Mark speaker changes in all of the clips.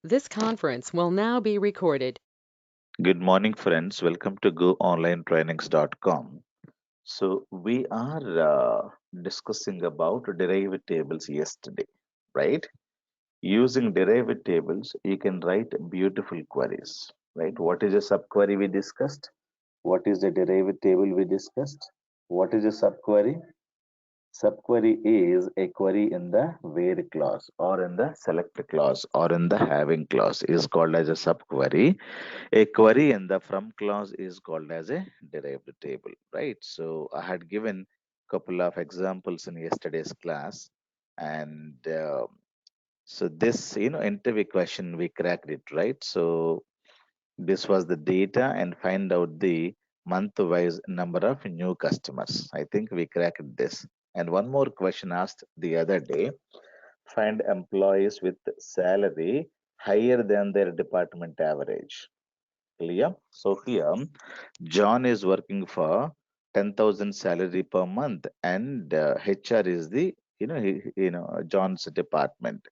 Speaker 1: This conference will now be recorded. Good morning, friends. Welcome to GoOnlineTrainings.com. So we are discussing about derivative tables yesterday, right? Using derivative tables, you can write beautiful queries, right? What is a subquery we discussed? What is the derivative table we discussed? What is a subquery? Subquery is a query in the where clause or in the select clause or in the having clause is called as a subquery. A query in the from clause is called as a derived table, right? So I had given couple of examples in yesterday's class, and so this, interview question we cracked it, right? So this was the data and find out the month-wise number of new customers. I think we cracked this. And one more question asked the other day: find employees with salary higher than their department average. Clear? So here, John is working for 10,000 salary per month, and HR is the John's department.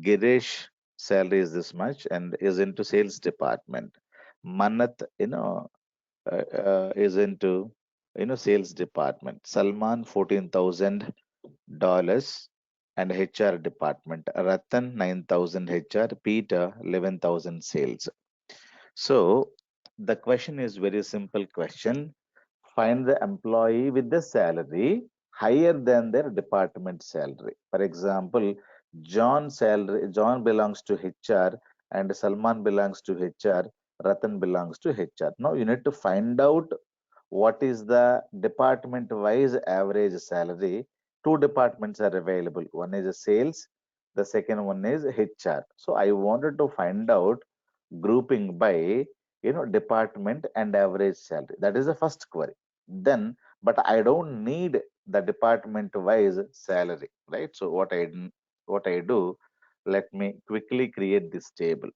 Speaker 1: Girish salary is this much and is into sales department. Manath, is into sales department. Salman $14,000 and HR department. Ratan 9,000 HR. Peter 11,000 sales. So the question is very simple question. Find the employee with the salary higher than their department salary. For example, John belongs to HR and Salman belongs to HR, Ratan belongs to HR. Now you need to find out what is the department wise average salary. Two departments are available. One is sales, the second one is HR. So I wanted to find out grouping by department and average salary. That is the first query. Then, but I don't need the department wise salary, right? So what I do, let me quickly create this table,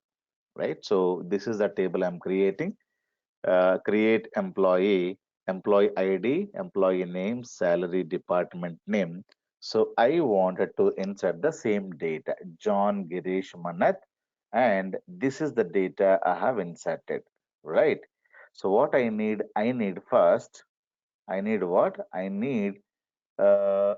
Speaker 1: right? So this is the table I'm creating. Create employee ID, employee name, salary, department name. So I wanted to insert the same data: John, Girish, Manath, and this is the data I have inserted, right? So what I need first, I need what? I need uh,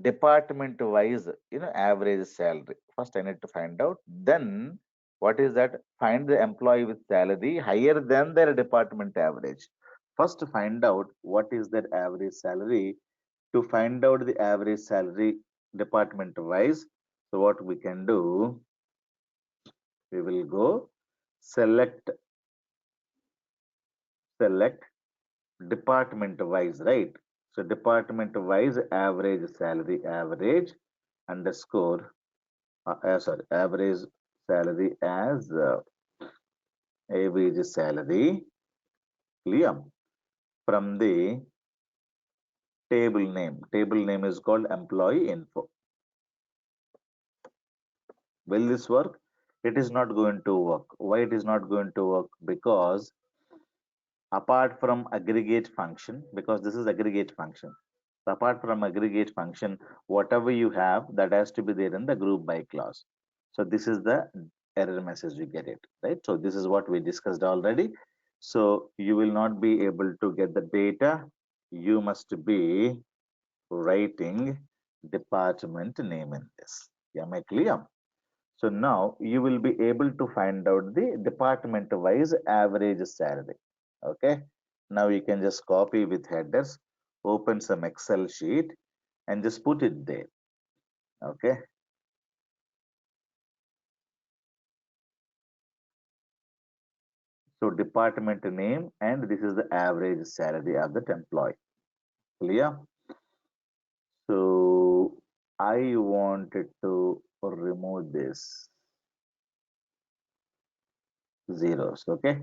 Speaker 1: department wise, average salary. First, I need to find out. Then, what is that? Find the employee with salary higher than their department average. First, find out what is their average salary. To find out the average salary department wise, so what we can do, we will go select department wise, right? So department wise average salary, average underscore sorry, average salary as average salary, clear, from the table name. Table name is called employee info. Will this work? It is not going to work. Why it is not going to work? Because apart from aggregate function, because this is aggregate function, so apart from aggregate function, whatever you have, that has to be there in the group by clause. So this is the error message we get it, right? So this is what we discussed already. So you will not be able to get the data. You must be writing department name in this. Am I clear? So now you will be able to find out the department wise average salary. Okay. Now you can just copy with headers, open some Excel sheet and just put it there. Okay. So department name and this is the average salary of that employee. Clear? So I wanted to remove this zeros. Okay.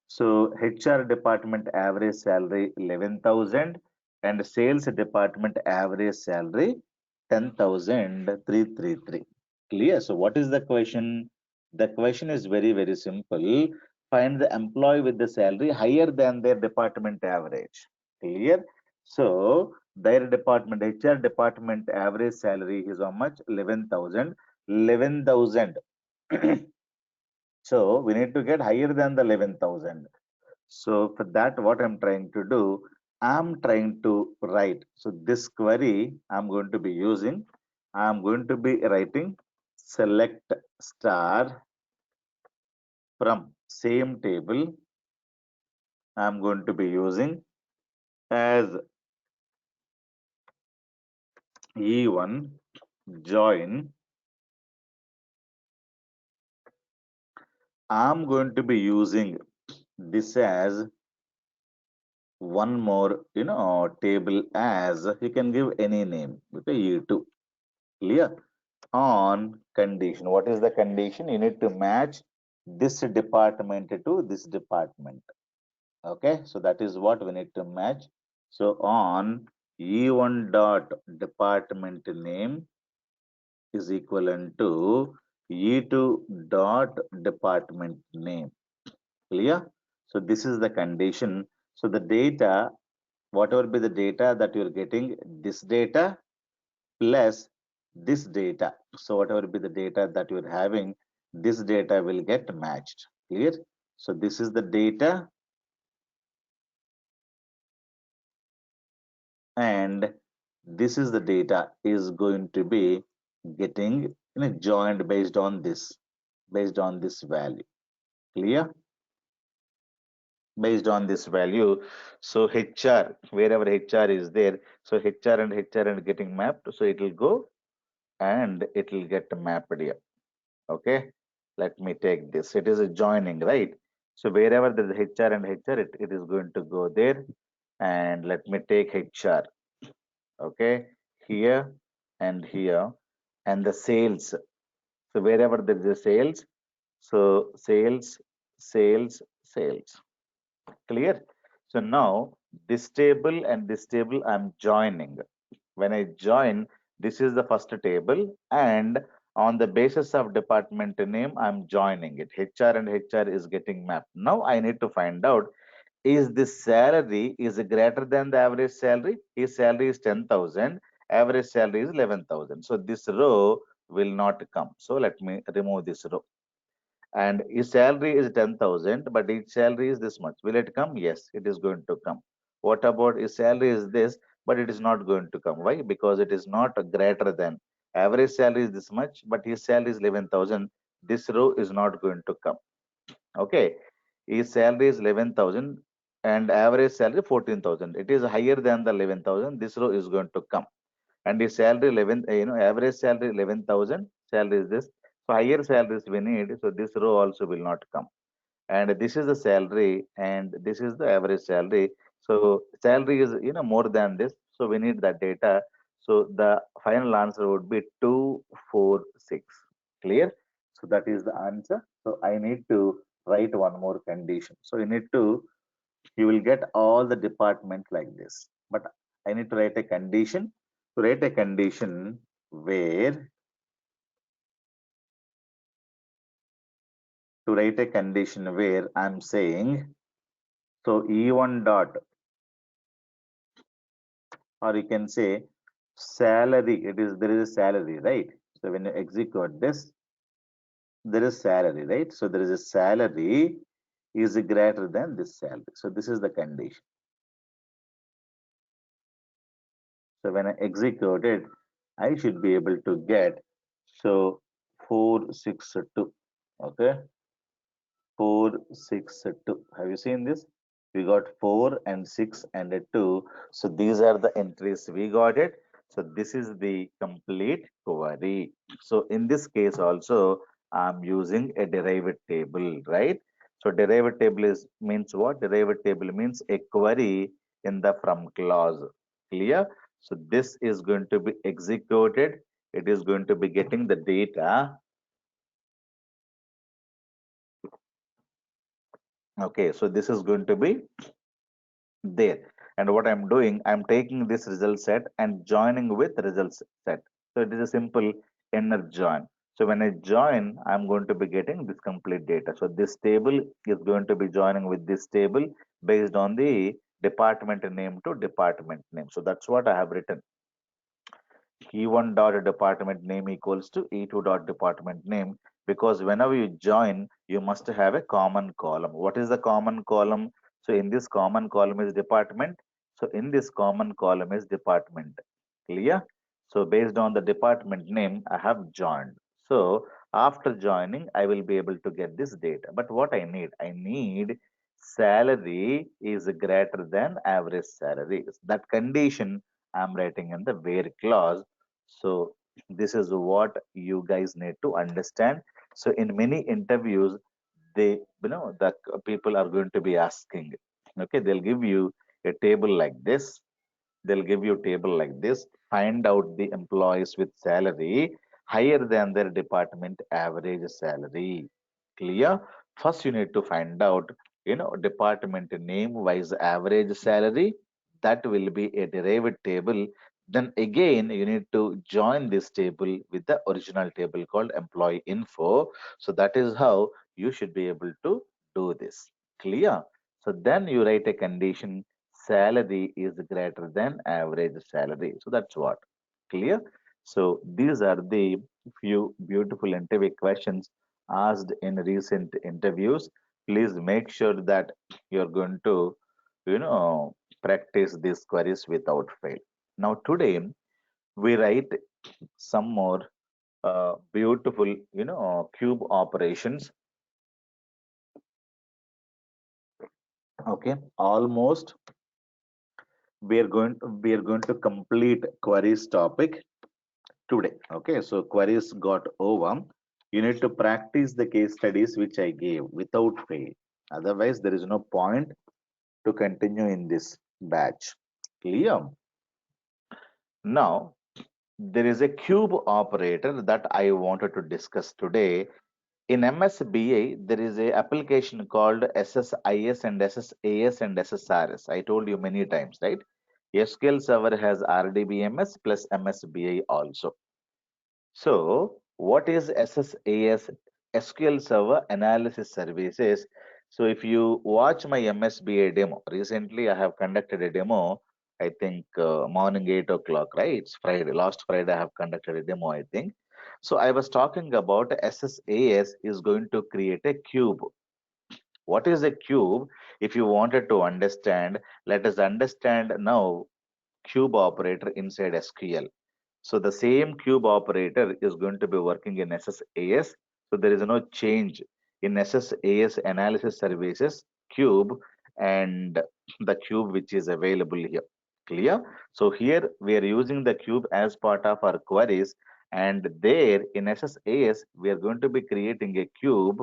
Speaker 1: So HR department average salary 11,000 and sales department average salary 10,333. Clear? So what is the question? The question is very, very simple. Find the employee with the salary higher than their department average. Clear? So their department, HR department average salary is how much? 11,000. 11,000 So we need to get higher than the 11,000. So for that, what I'm trying to do, I'm trying to write. So this query I'm going to be using, I'm going to be writing select star from same table. I'm going to be using as E1 join. I'm going to be using this as one more, table as you can give any name. Okay, E2. Clear? On condition. What is the condition? You need to match this department to this department. Okay, so that is what we need to match. So on E1 dot department name is equivalent to E2 dot department name. Clear? So this is the condition. So the data, whatever be the data that you're getting, this data plus this data. So whatever be the data that you're having, this data will get matched. Clear? So this is the data and this is the data is going to be getting joined based on this value. Clear? Based on this value. So HR, wherever HR is there, so HR and getting mapped, so it will go and it will get mapped here. Okay, let me take this. It is a joining, right? So wherever there is HR and HR, it is going to go there. And let me take HR. Okay, here and here, and the sales. So wherever there is a sales, so sales. Clear? So now this table and this table I'm joining. When I join, this is the first table, and on the basis of department name, I'm joining it. HR and HR is getting mapped. Now I need to find out, is this salary is greater than the average salary? His salary is 10,000, average salary is 11,000. So this row will not come. So let me remove this row. And his salary is 10,000, but his salary is this much. Will it come? Yes, it is going to come. What about his salary is this, but it is not going to come. Why? Because it is not greater than. Average salary is this much, but his salary is 11,000. This row is not going to come. Okay. His salary is 11,000 and average salary 14,000. It is higher than the 11,000. This row is going to come. And his salary 11, average salary 11,000. Salary is this. So higher salaries we need. So this row also will not come. And this is the salary and this is the average salary. So salary is more than this. So we need that data. So the final answer would be 246. Clear? So that is the answer. So I need to write one more condition. So you will get all the department like this. But I need to write a condition. To write a condition where I'm saying, so E1 dot, or you can say salary, there is a salary, right? So when you execute this, there is salary, right? So there is a salary is greater than this salary. So this is the condition. So when I execute it, I should be able to get, so 462. Okay, 462. Have you seen this? We got 4 and 6 and a 2. So these are the entries we got it. So this is the complete query. So in this case also, I'm using a derived table, right? So derived table is means what? Derived table means a query in the from clause. Clear? So this is going to be executed. It is going to be getting the data. Okay, so this is going to be there. And what I'm doing, I'm taking this result set and joining with results set. So it is a simple inner join. So when I join, I'm going to be getting this complete data. So this table is going to be joining with this table based on the department name to department name. So that's what I have written. E1 dot department name equals to E2 dot department name. because whenever you join, you must have a common column. What is the common column? So in this common column is department. So in this common column is department. Clear? So based on the department name, I have joined. So after joining, I will be able to get this data. But what I need salary is greater than average salary. That condition I'm writing in the where clause. So this is what you guys need to understand. So in many interviews, they, the people are going to be asking, okay, they'll give you a table like this. They'll give you a table like this. Find out the employees with salary higher than their department average salary. Clear? First, you need to find out, department name wise average salary. That will be a derived table. Then again, you need to join this table with the original table called employee info. So that is how you should be able to do this. Clear? So then you write a condition, salary is greater than average salary. So that's what. Clear? So these are the few beautiful interview questions asked in recent interviews. Please make sure that you're going to, practice these queries without fail. Now today we write some more beautiful, cube operations. Okay, almost we are going to complete queries topic today. Okay, so queries got over. You need to practice the case studies which I gave without fail. Otherwise, there is no point to continue in this batch. Clear? Now, there is a cube operator that I wanted to discuss today. In MSBA, there is a application called SSIS and SSAS and SSRS. I told you many times, right? SQL Server has RDBMS plus MSBA also. So, what is SSAS? SQL Server Analysis Services. So, if you watch my MSBA demo, recently I have conducted a demo, I think morning 8 o'clock, right? It's Friday. Last Friday I have conducted a demo, I think. So, I was talking about SSAS is going to create a cube. What is a cube? If you wanted to understand, let us understand now cube operator inside SQL. So the same cube operator is going to be working in SSAS. So there is no change in SSAS analysis services cube and the cube which is available here. Clear? So here we are using the cube as part of our queries, and there in SSAS we are going to be creating a cube,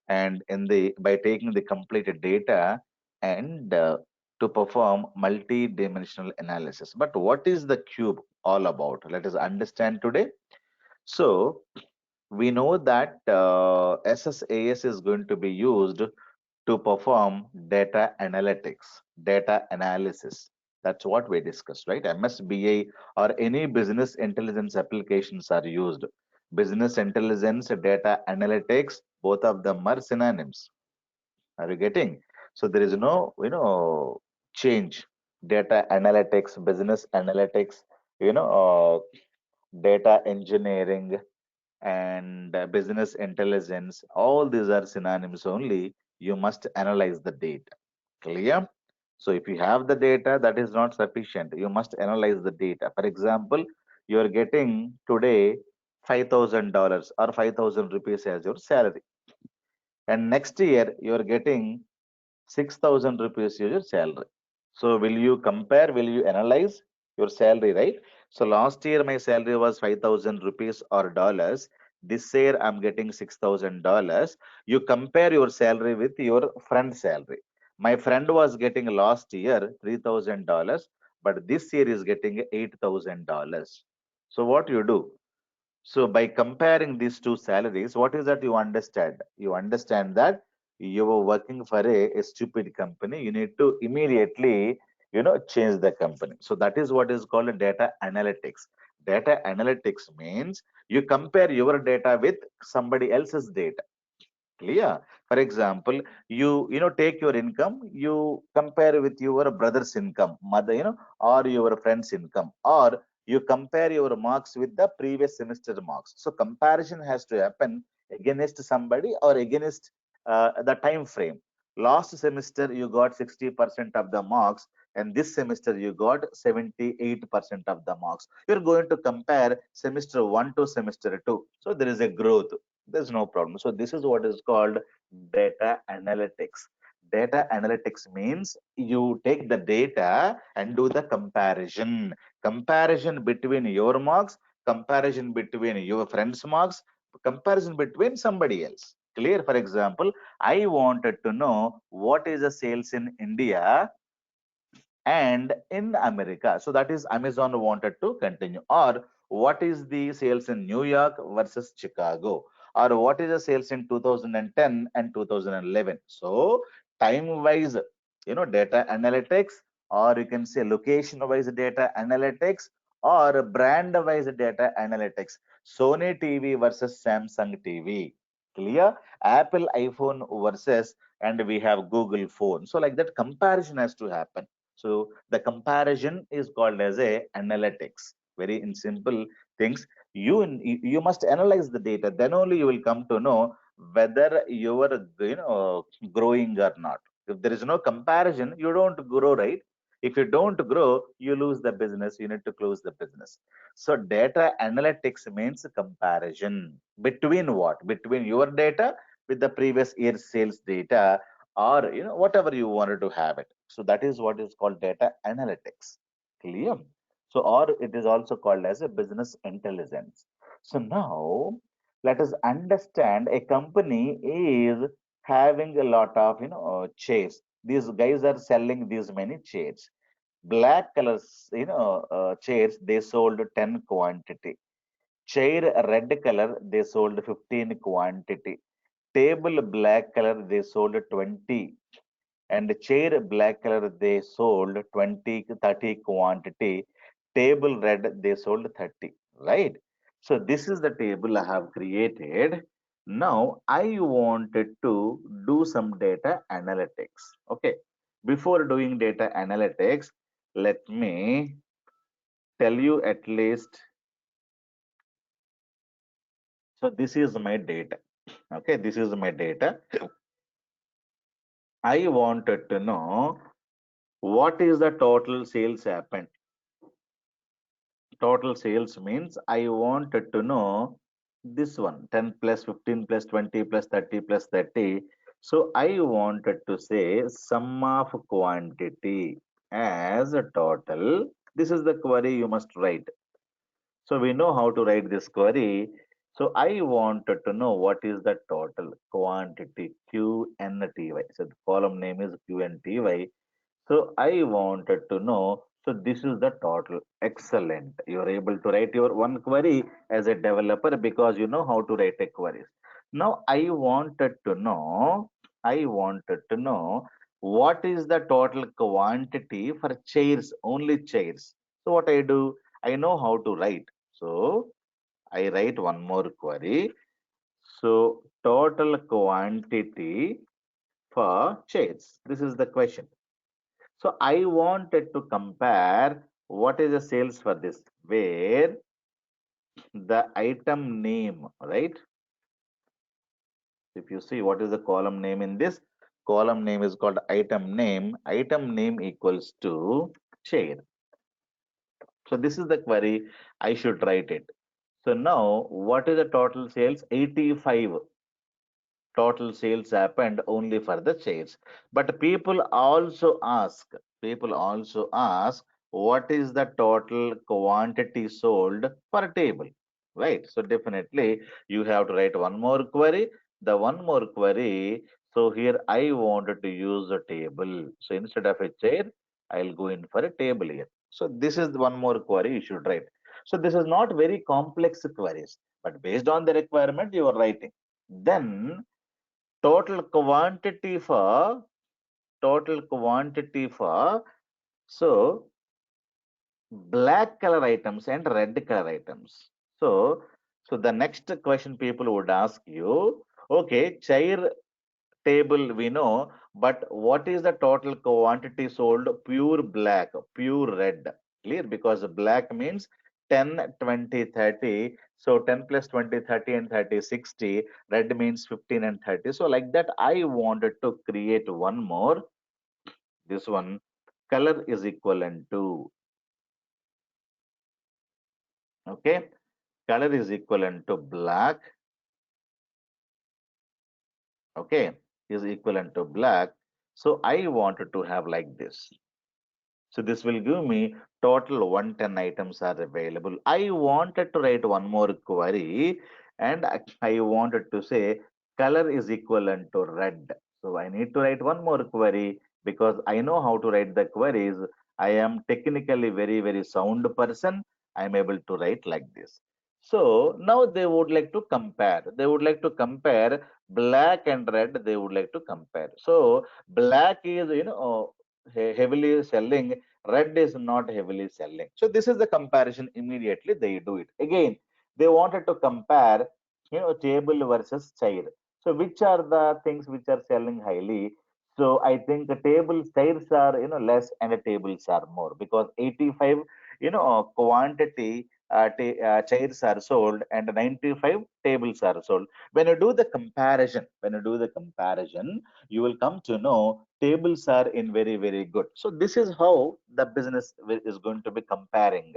Speaker 1: and in the by taking the completed data and to perform multi-dimensional analysis. But what is the cube all about? Let us understand today. So we know that SSAS is going to be used to perform data analytics, data analysis. That's what we discussed, right? MSBA or any business intelligence applications are used. Business intelligence, data analytics, both of them are synonyms. Are you getting? So there is no, change. Data analytics, business analytics, data engineering, and business intelligence. All these are synonyms only. You must analyze the data. Clear? So if you have the data, that is not sufficient. You must analyze the data. For example, you are getting today $5,000 or 5,000 rupees as your salary, and next year you are getting 6,000 rupees as your salary. So will you compare? Will you analyze your salary, right? So last year my salary was 5,000 rupees or dollars. This year I'm getting $6,000. You compare your salary with your friend's salary. My friend was getting last year $3,000, but this year is getting $8,000. So what you do? So by comparing these two salaries, what is that you understand? You understand that you were working for a stupid company. You need to immediately, change the company. So that is what is called data analytics. Data analytics means you compare your data with somebody else's data. Clear? For example, you take your income, you compare with your brother's income, mother, or your friend's income, or you compare your marks with the previous semester marks. So comparison has to happen against somebody or against the time frame. Last semester you got 60% of the marks, and this semester you got 78% of the marks. You're going to compare semester 1 to semester 2. So there is a growth. There's no problem. So this is what is called data analytics. Data analytics means you take the data and do the comparison. Comparison between your marks, comparison between your friend's marks, comparison between somebody else. Clear? For example, I wanted to know what is the sales in India and in America. So that is Amazon wanted to continue. Or what is the sales in New York versus Chicago? Or what is the sales in 2010 and 2011? So time wise, data analytics, or you can say location wise data analytics, or brand wise data analytics. Sony TV versus Samsung TV. Clear? Apple iPhone versus, and we have Google phone. So like that comparison has to happen. So the comparison is called as a analytics. Very in simple things. You must analyze the data. Then only you will come to know whether you are growing or not. If there is no comparison, you don't grow, right? If you don't grow, you lose the business. You need to close the business. So data analytics means comparison between what? Between your data with the previous year's sales data, or whatever you wanted to have it. So that is what is called data analytics. Clear? So or it is also called as a business intelligence. So now let us understand a company is having a lot of chairs. These guys are selling these many chairs. Black colors chairs, they sold 10 quantity. Chair red color, they sold 15 quantity. Table black color, they sold 20, and chair black color they sold 20 30 quantity. Table red they sold 30, right? So this is the table I have created. Now I wanted to do some data analytics. Okay, before doing data analytics, let me tell you at least. So this is my data. Okay, this is my data. I wanted to know what is the total sales happened. Total sales means I wanted to know this one, 10 plus 15 plus 20 plus 30 plus 30. So I wanted to say sum of quantity as a total. This is the query you must write. So we know how to write this query. So I wanted to know what is the total quantity QNTY. So the column name is QNTY. So I wanted to know, so this is the total. Excellent. You're able to write your one query as a developer because you know how to write a query. Now I wanted to know what is the total quantity for chairs, only chairs. So what I do, I know how to write. So I write one more query. So total quantity for chairs. This is the question. So I wanted to compare what is the sales for this, where the item name, right? If you see what is the column name in this, column name is called item name. Item name equals to chair. So this is the query. I should write it. So now what is the total sales? 85 total sales happened only for the chairs. But people also ask what is the total quantity sold for a table, right? So definitely you have to write one more query. The one more query, so here I wanted to use a table. So instead of a chair, I'll go in for a table here. So this is one more query you should write. So this is not very complex queries, but based on the requirement you are writing. Then total quantity for so black color items and red color items. So the next question people would ask you, okay, chair table we know, but what is the total quantity sold pure black, pure red? Clear? Because black means 10, 20, 30. So 10 plus 20, 30 and 30, 60. Red means 15 and 30. So like that, I wanted to create one more. This one, color is equivalent to, okay, color is equivalent to black, okay, is equivalent to black. So I wanted to have like this. So this will give me total 110 items are available. I wanted to write one more query and I wanted to say color is equivalent to red. So I need to write one more query because I know how to write the queries. I am technically very sound person. I am able to write like this. So now they would like to compare. They would like to compare black and red. They would like to compare. So black is, heavily selling, red is not heavily selling. So this is the comparison. Immediately they do it again. They wanted to compare, table versus chair. So which are the things which are selling highly? So I think the table chairs are, less and the tables are more, because 85, quantity chairs are sold and 95 tables are sold. When you do the comparison, you will come to know tables are in very good. So this is how the business is going to be comparing.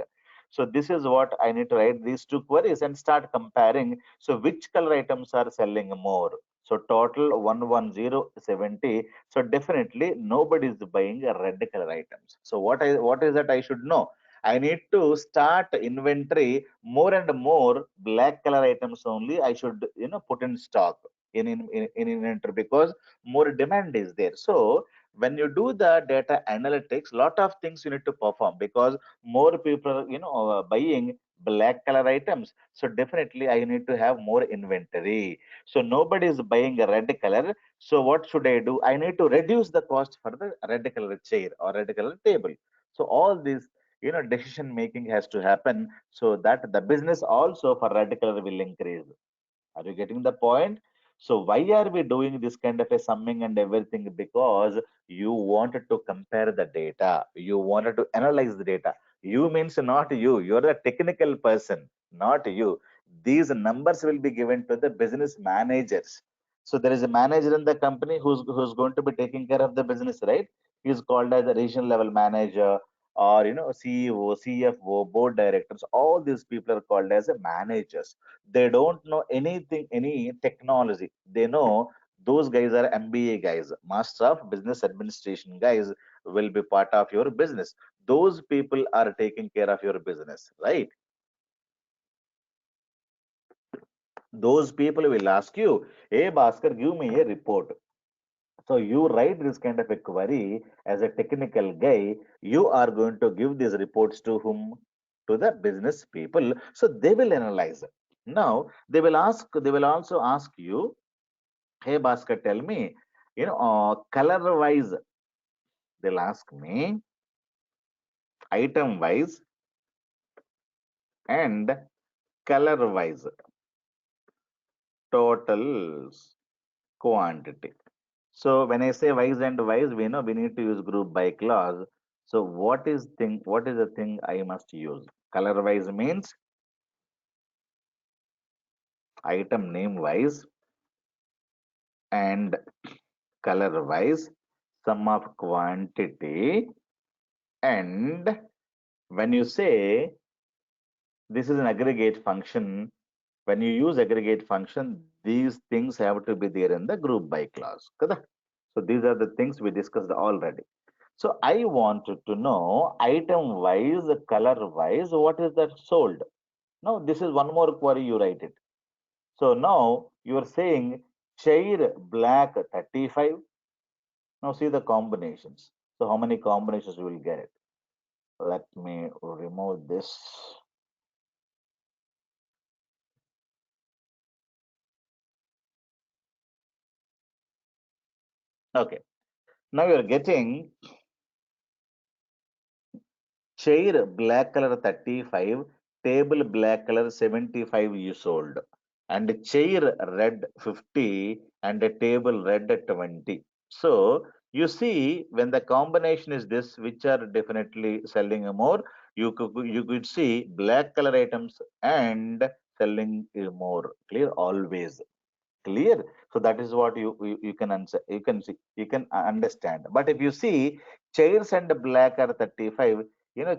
Speaker 1: So this is what I need to write these two queries and start comparing. So which color items are selling more? So total 11070. So definitely nobody is buying a red color items. So what is that I should know? I need to start inventory more and more black color items only. I should, put in stock in inventory, because more demand is there. So when you do the data analytics, lot of things you need to perform, because more people are, buying black color items. So definitely I need to have more inventory. So nobody is buying a red color. So what should I do? I need to reduce the cost for the red color chair or red color table. So all this, decision making has to happen, so that the business also for red color will increase. Are you getting the point? So why are we doing this kind of a summing and everything? Because you wanted to compare the data. You wanted to analyze the data. You means not you. You're a technical person, not you. These numbers will be given to the business managers. So there is a manager in the company who's going to be taking care of the business, right? He's called as a regional level manager, or CEO, CFO, board directors. All these people are called as a managers. They don't know anything, any technology. They know those guys are MBA guys, Master of Business Administration guys, will be part of your business. Those people are taking care of your business, right? Those people will ask you, hey Bhaskar, give me a report. So you write this kind of a query as a technical guy. You are going to give these reports to whom? To the business people. So they will analyze it. Now they will ask. They will also ask you, "Hey Bhaskar, tell me, color wise." They'll ask me item wise and color wise totals quantity. So when I say wise and wise, we know we need to use group by clause. So what is the thing I must use? Color wise means item name wise, and color wise sum of quantity. And when you say this is an aggregate function, when you use aggregate function, these things have to be there in the group by clause. Correct? So these are the things we discussed already. So I wanted to know item wise, color wise, what is that sold? Now this is one more query, you write it. So now you are saying chair black 35. Now see the combinations. So how many combinations you will get? Let me remove this. Okay. Now you are getting chair black color 35, table black color 75 you sold, and chair red 50 and a table red 20. So you see when the combination is this, which are definitely selling more, you could see black color items and selling more. Clear? Always. Clear? So that is what you can answer, you can see, you can understand. But if you see, chairs and black are 35,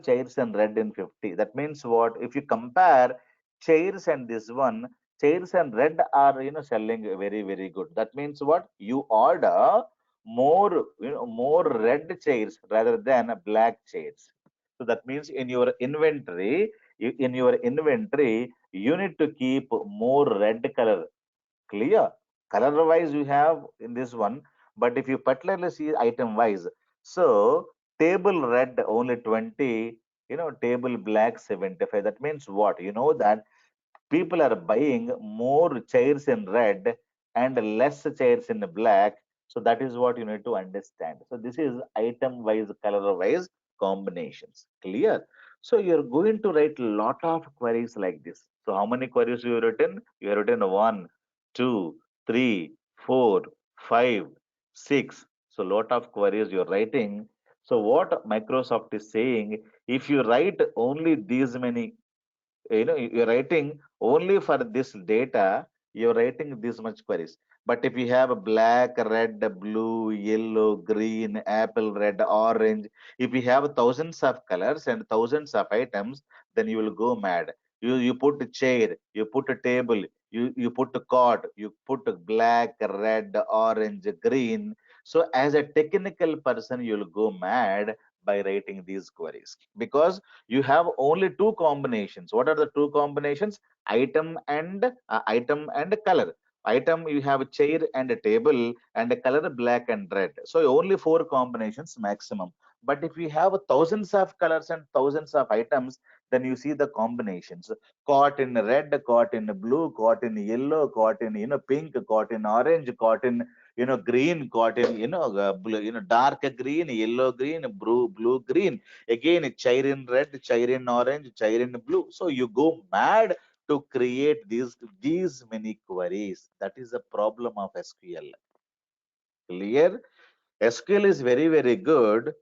Speaker 1: chairs and red in 50. That means what? If you compare chairs and this one, chairs and red are selling very very good. That means what? You order more, more red chairs rather than black chairs. So that means in your inventory, you need to keep more red color. Clear? Color wise, you have in this one, but if you particularly see item wise, so table red only 20, table black 75. That means what? You know that people are buying more chairs in red and less chairs in black. So that is what you need to understand. So this is item wise, color wise combinations. Clear? So you're going to write a lot of queries like this. So how many queries you have written? You have written one, two, three, four, five, six. So lot of queries you're writing. So what Microsoft is saying, if you write only these many, you're writing only for this data, you're writing this much queries. But if you have a black, red, blue, yellow, green, apple, red, orange, if you have thousands of colors and thousands of items, then you will go mad. You put a chair, you put a table, you put a cot, you put a black, red, orange, green. So as a technical person, you'll go mad by writing these queries, because you have only two combinations. What are the two combinations? Item and color. Item, you have a chair and a table, and a color black and red. So only four combinations maximum. But if you have thousands of colors and thousands of items, then you see the combinations: caught in red, caught in blue, caught in yellow, caught in pink, caught in orange, caught in green, caught in blue, dark green, yellow green, blue green. Again, chair in red, chair in orange, chair in blue. So you go mad to create these many queries. That is the problem of SQL. Clear? SQL is very, very good.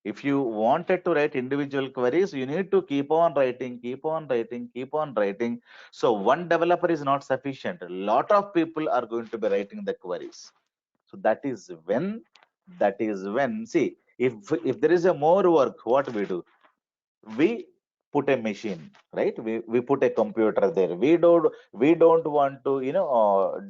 Speaker 1: If you wanted to write individual queries, you need to keep on writing, keep on writing, keep on writing. So one developer is not sufficient. A lot of people are going to be writing the queries. So that is when, see, if there is a more work, what we do? We put a machine, right? We put a computer there. We don't want to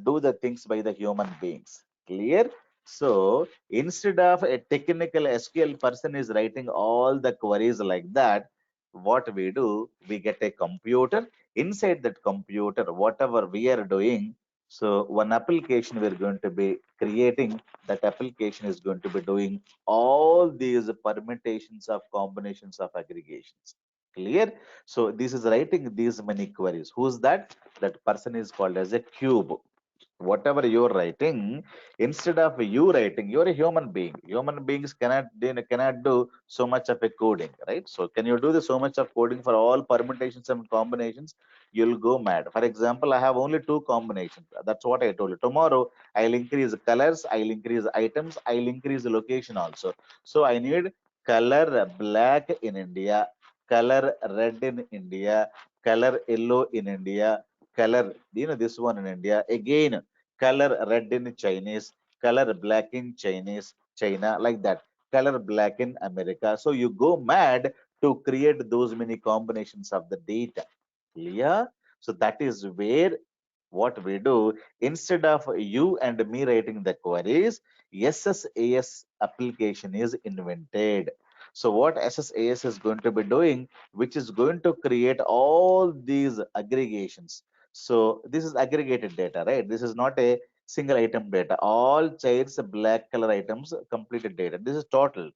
Speaker 1: do the things by the human beings. Clear? So instead of a technical SQL person is writing all the queries like that, what we do, we get a computer. Inside that computer, whatever we are doing, so one application we're going to be creating, that application is going to be doing all these permutations of combinations of aggregations. Clear? So this is writing these many queries. Who's that? That person is called as a cube. Whatever you're writing, instead of you writing, you're a human being. Human beings cannot do so much of a coding, right? So can you do the so much of coding for all permutations and combinations? You'll go mad. For example, I have only two combinations. That's what I told you. Tomorrow I'll increase colors, I'll increase items, I'll increase the location also. So I need color black in India, color red in India, color yellow in India, color this one in India, again color red in Chinese, color black in Chinese, China, like that, color black in America. So you go mad to create those many combinations of the data. Clear? So that is where what we do, instead of you and me writing the queries, SSAS application is invented. So what SSAS is going to be doing, which is going to create all these aggregations. So this is aggregated data, right? This is not a single item data. All chairs black color items completed data. This is total.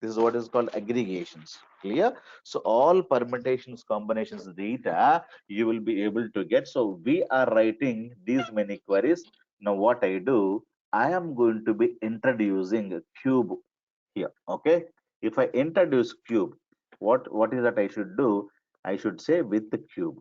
Speaker 1: This is what is called aggregations. Clear? So all permutations, combinations data you will be able to get. So we are writing these many queries. Now what I do, I am going to be introducing a cube here. Okay? If I introduce cube, what is that I should do? I should say with the cube.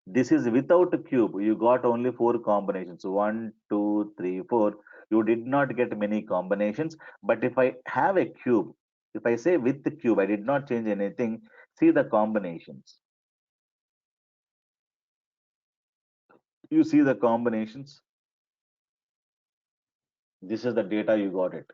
Speaker 1: This is without a cube. You got only four combinations. One, two, three, four. You did not get many combinations. But if I have a cube, if I say with the cube, I did not change anything. See the combinations. You see the combinations. This is the data, you got it.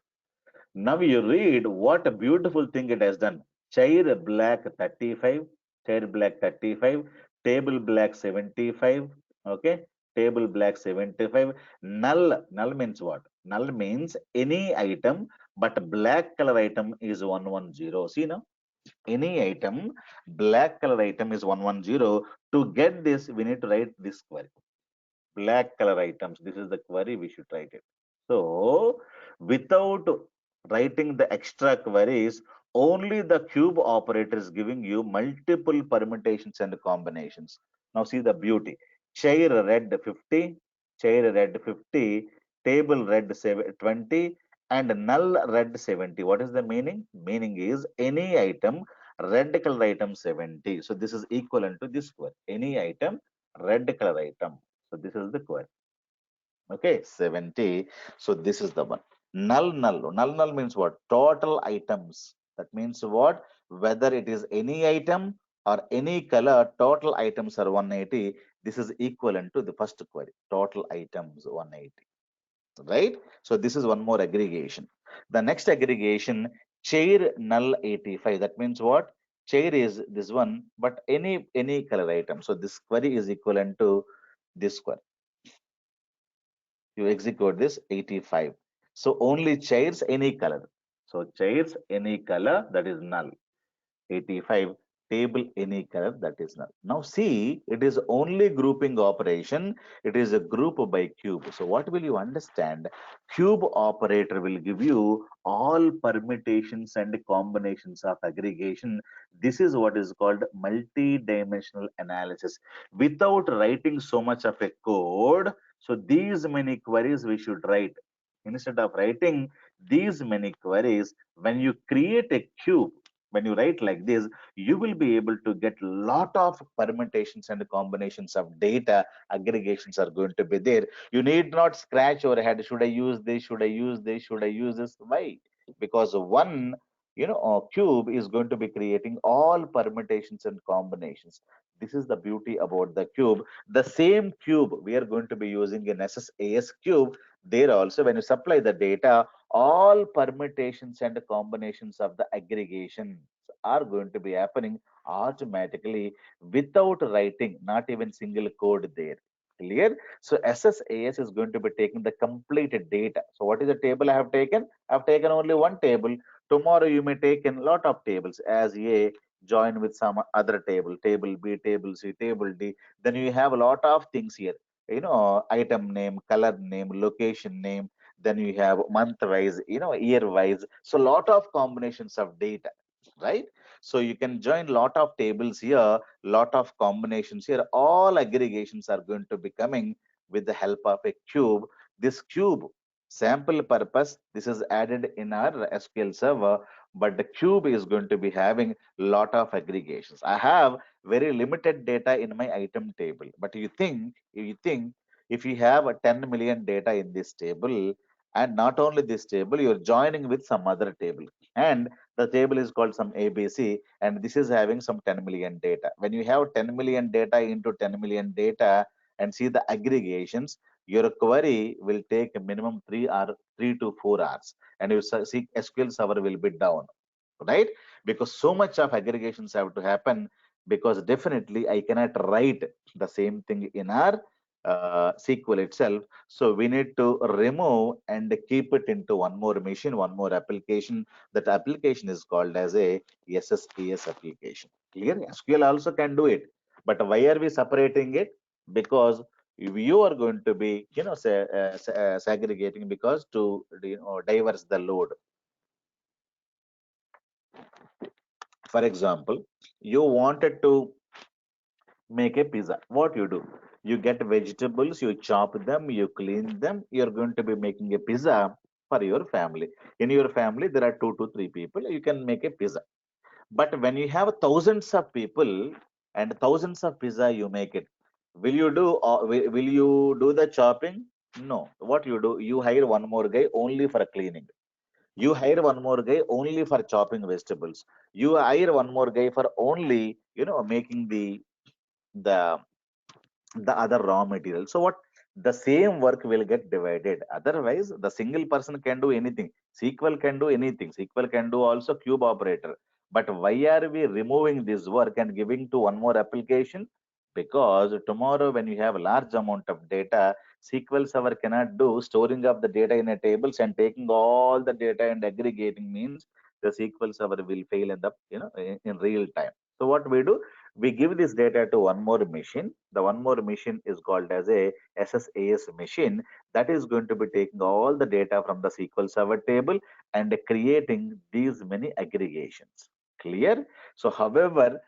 Speaker 1: Now you read what a beautiful thing it has done. Chair black 35, chair black 35, table black 75, okay, table black 75. Null means what? Null means any item, but black color item is 110. See now, any item, black color item is 110. To get this, we need to write this query. Black color items. This is the query we should write it. So without writing the extra queries, only the cube operator is giving you multiple permutations and combinations. Now see the beauty. Chair red 50, chair red 50, table red 20, and null red 70. What is the meaning? Meaning is any item, red color item 70. So this is equivalent to this query. Any item, red color item. So this is the query. Okay, 70. So this is the one. Null, null. Null, null means what? Total items. That means what? Whether it is any item or any color, total items are 180. This is equivalent to the first query. Total items 180. Right? So this is one more aggregation. The next aggregation, chair null 85. That means what? Chair is this one, but any color item. So this query is equivalent to this query. You execute this 85. So only chairs any color. So chairs any color, that is null. 85, table any color, that is null. Now see, it is only grouping operation. It is a group by cube. So what will you understand? Cube operator will give you all permutations and combinations of aggregation. This is what is called multi-dimensional analysis. Without writing so much of a code, so these many queries we should write. Instead of writing these many queries, when you create a cube, when you write like this, you will be able to get lot of permutations and combinations of data. Aggregations are going to be there. You need not scratch your head. Should I use this? Should I use this? Should I use this? Why? Because one, cube is going to be creating all permutations and combinations. This is the beauty about the cube. The same cube we are going to be using in SSAS cube. There also, when you supply the data, all permutations and combinations of the aggregation are going to be happening automatically without writing, not even single code there. Clear? So SSAS is going to be taking the complete data. So what is the table I have taken? I have taken only one table. Tomorrow you may take in lot of tables as A join with some other table, table B, table C, table D. Then you have a lot of things here. Item name, color name, location name, then you have month wise, year wise. So lot of combinations of data, right? So you can join lot of tables here, lot of combinations here. All aggregations are going to be coming with the help of a cube. This cube, sample purpose, this is added in our SQL server, but the cube is going to be having lot of aggregations. I have very limited data in my item table, but you think if you have a 10 million data in this table, and not only this table, you're joining with some other table, and the table is called some ABC, and this is having some 10 million data. When you have 10 million data into 10 million data and see the aggregations, your query will take a minimum 3 to 4 hours, and your SQL server will be down, right? Because so much of aggregations have to happen, because definitely I cannot write the same thing in our SQL itself. So we need to remove and keep it into one more machine, one more application. That application is called as a SSPS application. Clear? SQL also can do it, but why are we separating it? Because you are going to be, segregating, because to diverse the load. For example, you wanted to make a pizza. What you do? You get vegetables, you chop them, you clean them. You're going to be making a pizza for your family. In your family, there are 2 to 3 people. You can make a pizza. But when you have thousands of people and thousands of pizza, you make it. Will you do the chopping? No. What you do? You hire one more guy only for cleaning. You hire one more guy only for chopping vegetables. You hire one more guy for only making the the other raw material. So what, the same work will get divided. Otherwise the single person can do anything, SQL can do anything, SQL can do also cube operator. But why are we removing this work and giving to one more application? Because tomorrow when you have a large amount of data, SQL server cannot do storing of the data in a tables and taking all the data and aggregating. Means the SQL server will fail in the, in real time. So what we do, we give this data to one more machine. The one more machine is called as a SSAS machine, that is going to be taking all the data from the SQL server table and creating these many aggregations. Clear? So however,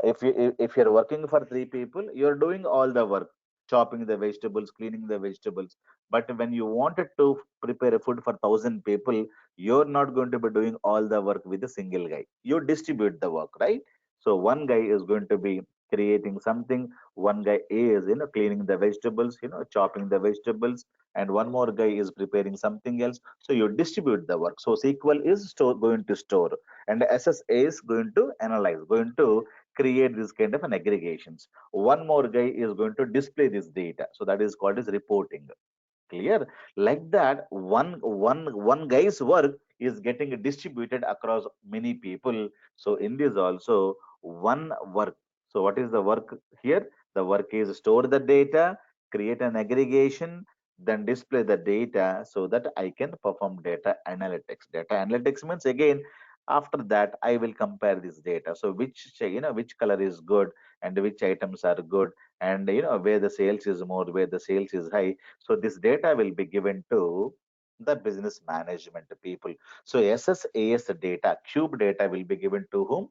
Speaker 1: if you're working for three people, you're doing all the work, chopping the vegetables, cleaning the vegetables. But when you wanted to prepare a food for 1,000 people, you're not going to be doing all the work with a single guy. You distribute the work, right? So one guy is going to be creating something, one guy is, cleaning the vegetables, chopping the vegetables, and one more guy is preparing something else. So you distribute the work. So SQL is going to store, and SSA is going to analyze, going to create this kind of an aggregations. One more guy is going to display this data. So that is called as reporting. Clear? Like that, one guy's work is getting distributed across many people. So in this also, one work. So what is the work here? The work is store the data, create an aggregation, then display the data so that I can perform data analytics. Data analytics means, again, after that I will compare this data. So which color is good and which items are good, and where the sales is more, where the sales is high. So this data will be given to the business management people. So SSAS data, cube data will be given to whom?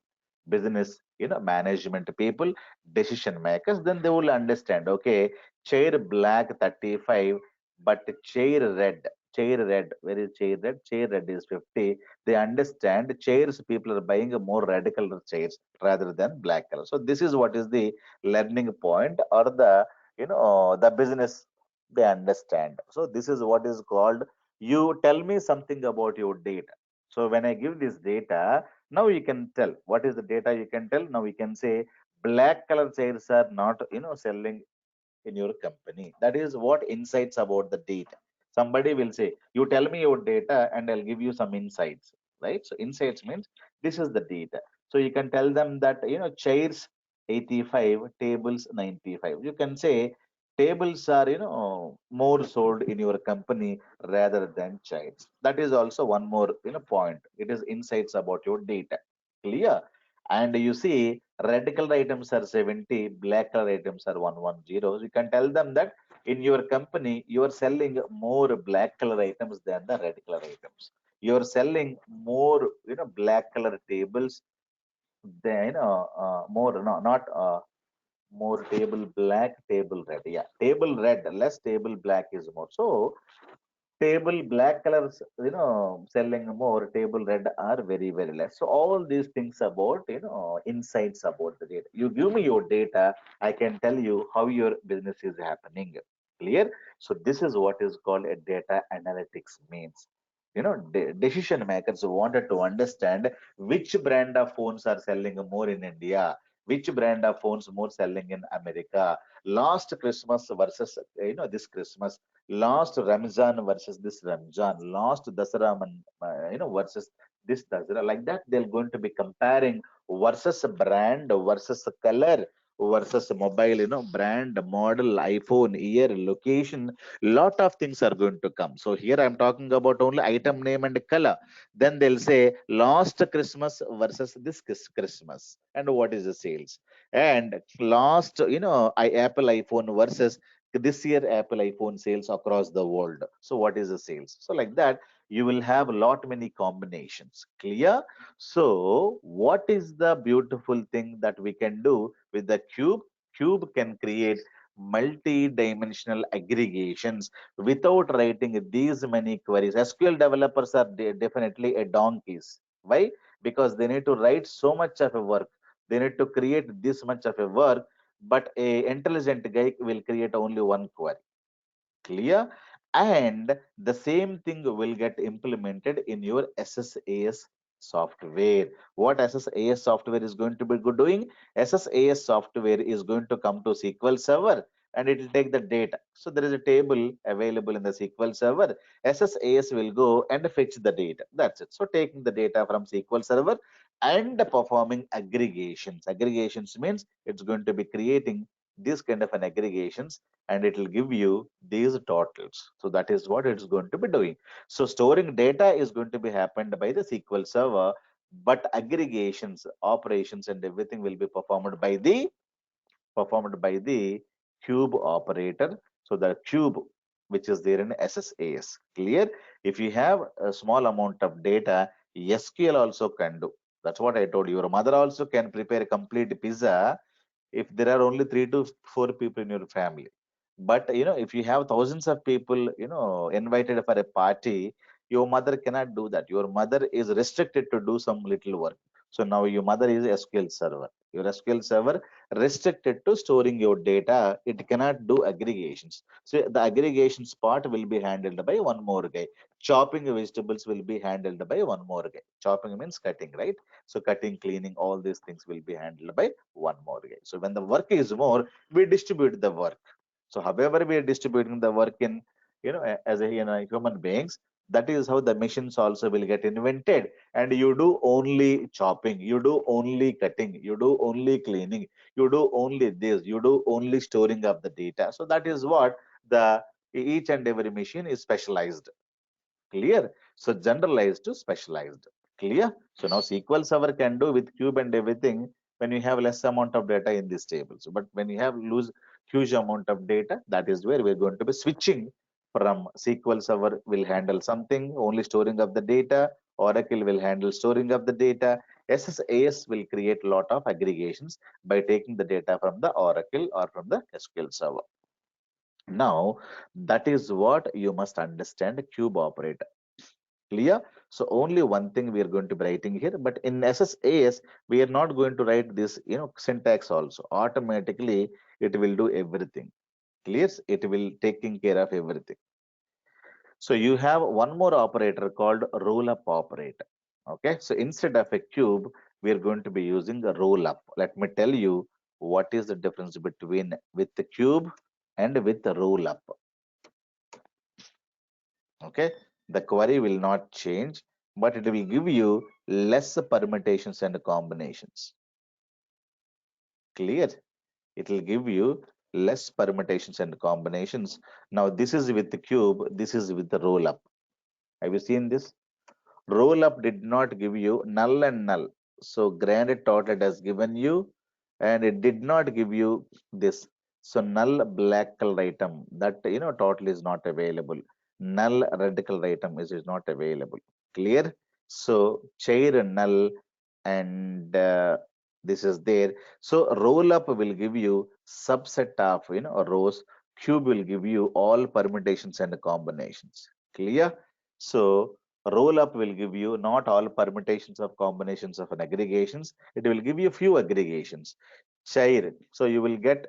Speaker 1: Business, management people, decision makers. Then they will understand, okay, chair black 35, but chair red, where is chair red? Chair red is 50. They understand chairs, people are buying a more radical chairs rather than black color. So this is what is the learning point, or the business, they understand. So this is what is called, you tell me something about your data. So when I give this data, now you can tell what is the data. You can tell, now you can say black color chairs are not selling in your company. That is what insights about the data. Somebody will say, you tell me your data and I'll give you some insights, right? So insights means this is the data. So you can tell them that, chairs 85, tables 95. You can say tables are, more sold in your company rather than chairs. That is also one more, point. It is insights about your data. Clear? And you see, red color items are 70, black color items are 110. So you can tell them that in your company you are selling more black color items than the red color items. You are selling more, black color tables than more, no, not more table black, table red. Yeah, table red less, table black is more. So table black colors, selling more, table red are very, very less. So all these things about, insights about the data. You give me your data, I can tell you how your business is happening. Clear? So this is what is called a data analytics means. Decision makers wanted to understand which brand of phones are selling more in India, which brand of phones more selling in America, last Christmas versus, this Christmas, last Ramzan versus this Ramzan, last Dasara, versus this Dasara. Like that, they're going to be comparing versus brand versus color versus mobile, brand, model, iPhone, year, location. Lot of things are going to come. So here I'm talking about only item name and color. Then they'll say last Christmas versus this Christmas, and what is the sales, and last, Apple iPhone versus this year Apple iPhone sales across the world. So what is the sales? So like that, you will have a lot many combinations. Clear? So what is the beautiful thing that we can do with the cube? Cube can create multi-dimensional aggregations without writing these many queries. SQL developers are definitely a donkeys. Why? Because they need to write so much of a work. They need to create this much of a work, but a intelligent guy will create only one query. Clear? And the same thing will get implemented in your SSAS software. What SSAS software is going to be doing? SSAS software is going to come to SQL Server. and it will take the data. So there is a table available in the SQL server. SSAS will go and fetch the data. That's it. So taking the data from SQL server and performing aggregations. Aggregations means it's going to be creating this kind of an aggregations, and it will give you these totals. So that is what it's going to be doing. So storing data is going to be happened by the SQL server, but aggregations, operations, and everything will be performed by the cube operator. So the cube which is there in SSAS. Clear? If you have a small amount of data, SQL also can do. That's what I told you. Your mother also can prepare a complete pizza if there are only 3 to 4 people in your family. But if you have thousands of people, invited for a party, your mother cannot do that. Your mother is restricted to do some little work. So now your mother is SQL server. Your SQL server restricted to storing your data. It cannot do aggregations. So the aggregations part will be handled by one more guy. Chopping vegetables will be handled by one more guy. Chopping means cutting, right? So cutting, cleaning, all these things will be handled by one more guy. So when the work is more, we distribute the work. So however we are distributing the work in, as a human beings, that is how the machines also will get invented. And you do only chopping, you do only cutting, you do only cleaning, you do only this, you do only storing of the data. So that is what the each and every machine is specialized. Clear? So generalized to specialized. Clear? So now SQL Server can do with cube and everything when you have less amount of data in these tables. But when you have lose huge amount of data, that is where we're going to be switching from SQL Server will handle something, only storing of the data. Oracle will handle storing of the data. SSAS will create a lot of aggregations by taking the data from the Oracle or from the SQL Server. Now, that is what you must understand cube operator. Clear? So only one thing we are going to be writing here, but in SSAS, we are not going to write this, syntax also. Automatically, it will do everything. Clear? It will taking care of everything. So you have one more operator called roll-up operator. Okay, so instead of a cube, we are going to be using a roll-up. Let me tell you what is the difference between with the cube and with the roll-up. Okay, the query will not change, but it will give you less permutations and combinations. Clear? It will give you less permutations and combinations. Now this is with the cube, this is with the roll up. Have you seen this? Roll up did not give you null and null. So grand total has given you, and it did not give you this. So null black color item, that total is not available. Null red color item is not available. Clear? So chair null, and this is there. So roll up will give you subset of rows. Cube will give you all permutations and combinations. Clear? So roll up will give you not all permutations of combinations of an aggregations. It will give you few aggregations. Chair. So you will get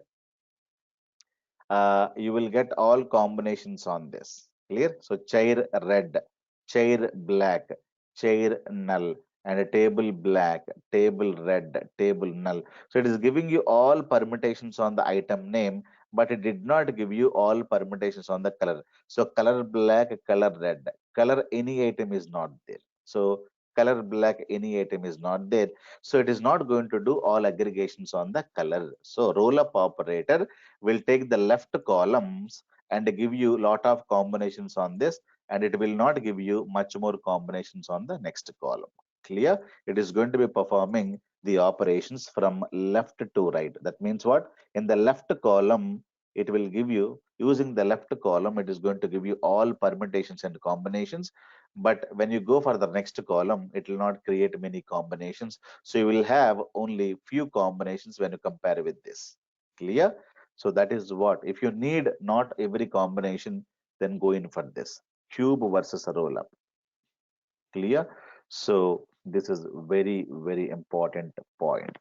Speaker 1: all combinations on this. Clear? So chair red, chair black, chair null, and a table black, table red, table null. So it is giving you all permutations on the item name, but it did not give you all permutations on the color. So color black, color red, color any item is not there. So color black any item is not there. So it is not going to do all aggregations on the color. So roll up operator will take the left columns and give you lot of combinations on this, and it will not give you much more combinations on the next column. Clear? It is going to be performing the operations from left to right. That means what? In the left column, it will give you, using the left column, it is going to give you all permutations and combinations. But when you go for the next column, it will not create many combinations. So you will have only few combinations when you compare with this. Clear? So that is what, if you need not every combination, then go in for this. Cube versus a roll up. Clear? So this is very, very important point.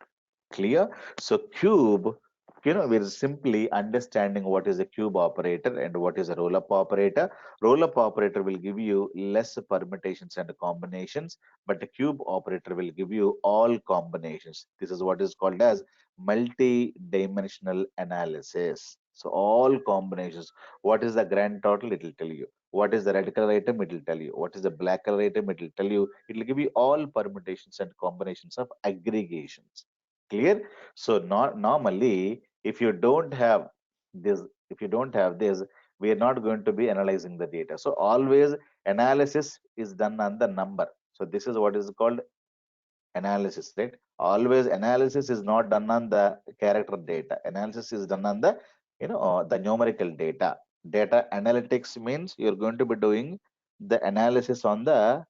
Speaker 1: Clear? So cube, we're simply understanding what is a cube operator and what is a roll-up operator. Roll-up operator will give you less permutations and combinations, but the cube operator will give you all combinations. This is what is called as multi-dimensional analysis. So all combinations. What is the grand total? It will tell you. What is the red color item? It will tell you. What is the black color item? It will tell you. It will give you all permutations and combinations of aggregations. Clear? So not normally, if you don't have this, if you don't have this, we are not going to be analyzing the data. So always analysis is done on the number. So this is what is called analysis, right? Always analysis is not done on the character data. Analysis is done on the, the numerical data. Data analytics means you're going to be doing the analysis on the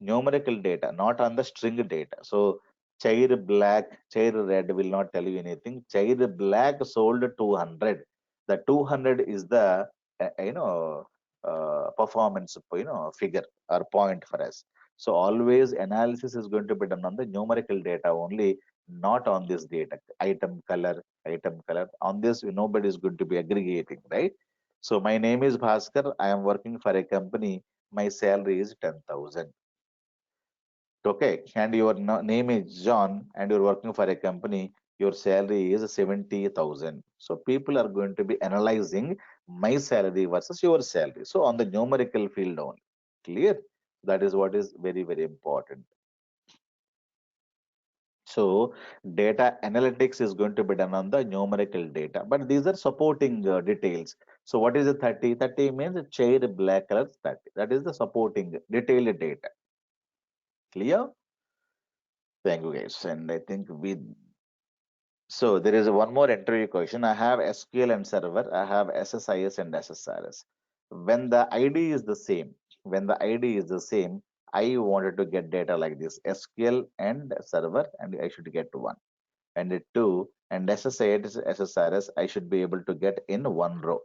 Speaker 1: numerical data, not on the string data. So chair black, chair red will not tell you anything. Chair black sold 200. The 200 is the performance figure or point for us. So always analysis is going to be done on the numerical data only, not on this data. Item color, item color. On this, nobody is going to be aggregating, right? So my name is Bhaskar. I am working for a company. My salary is 10,000. Okay. And your name is John and you're working for a company. Your salary is 70,000. So people are going to be analyzing my salary versus your salary. So on the numerical field only. Clear? That is what is very, very important. So data analytics is going to be done on the numerical data, but these are supporting details. So what is the 30? 30 means chair black color 30. That is the supporting detailed data. Clear? Thank you guys. And I think so there is one more interview question. I have SQL and server. I have SSIS and SSRS. When the ID is the same, when the ID is the same, I wanted to get data like this, SQL and server, and I should get one. And it 2 and SSIS, SSRS, I should be able to get in one row.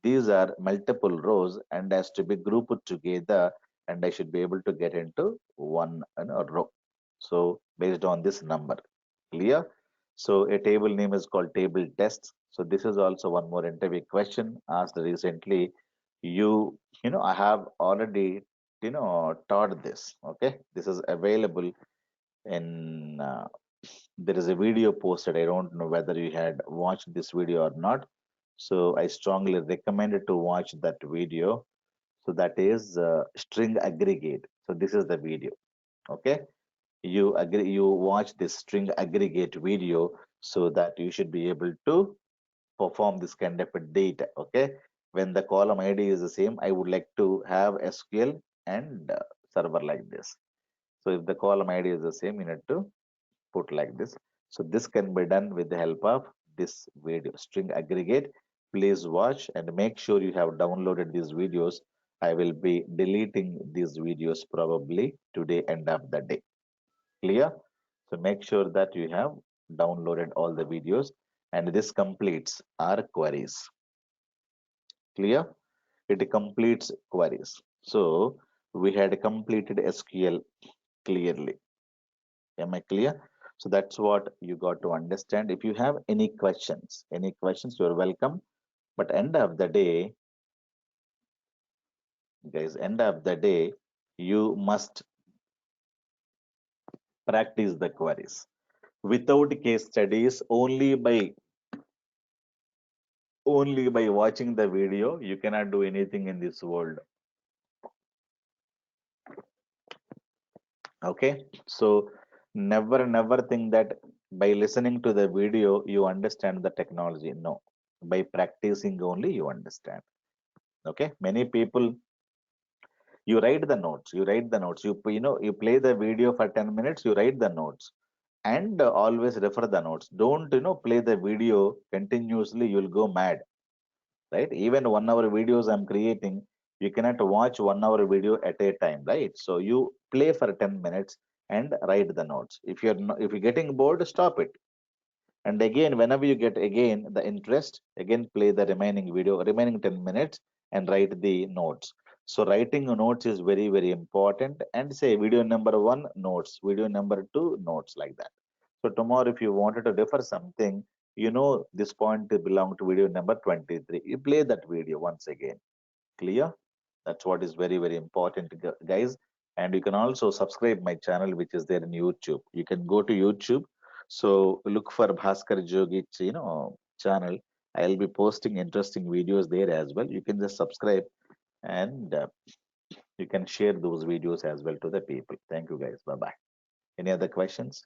Speaker 1: These are multiple rows and has to be grouped together, and I should be able to get into one row. So based on this number, clear? So a table name is called table test. So this is also one more interview question asked recently. I have already taught this. Okay, this is available in there is a video posted. I don't know whether you had watched this video or not. So I strongly recommend to watch that video. So that is string aggregate. So this is the video. Okay. You watch this string aggregate video so that you should be able to perform this kind of a data. Okay. When the column ID is the same, I would like to have SQL and server like this. So if the column ID is the same, you need to put like this. So this can be done with the help of this video string aggregate. Please watch and make sure you have downloaded these videos. I will be deleting these videos probably today end of the day. Clear? So make sure that you have downloaded all the videos and this completes our queries. Clear? It completes queries. So we had completed SQL clearly. Am I clear? So that's what you got to understand. If you have any questions, you're welcome. But end of the day, guys, end of the day, you must practice the queries. Without case studies, only by watching the video, you cannot do anything in this world. Okay, so never think that by listening to the video you understand the technology. No, by practicing only you understand. Okay, many people, you play the video for 10 minutes, you write the notes, and always refer the notes. Don't play the video continuously, you'll go mad, right? Even 1 hour videos I'm creating, you cannot watch 1 hour video at a time, right? So you play for 10 minutes and write the notes. If you're getting bored, stop it, and again whenever you get again the interest, again play the remaining video, remaining 10 minutes, and write the notes. So writing notes is very, very important. And say video number 1 notes, video number 2 notes, like that. So tomorrow if you wanted to defer something, this point belong to video number 23, you play that video once again. Clear? That's what is very, very important, guys. And you can also subscribe my channel, which is there in YouTube. You can go to YouTube. So look for Bhaskar Jogi, channel, I'll be posting interesting videos there as well. You can just subscribe and you can share those videos as well to the people. Thank you guys. Bye bye. Any other questions?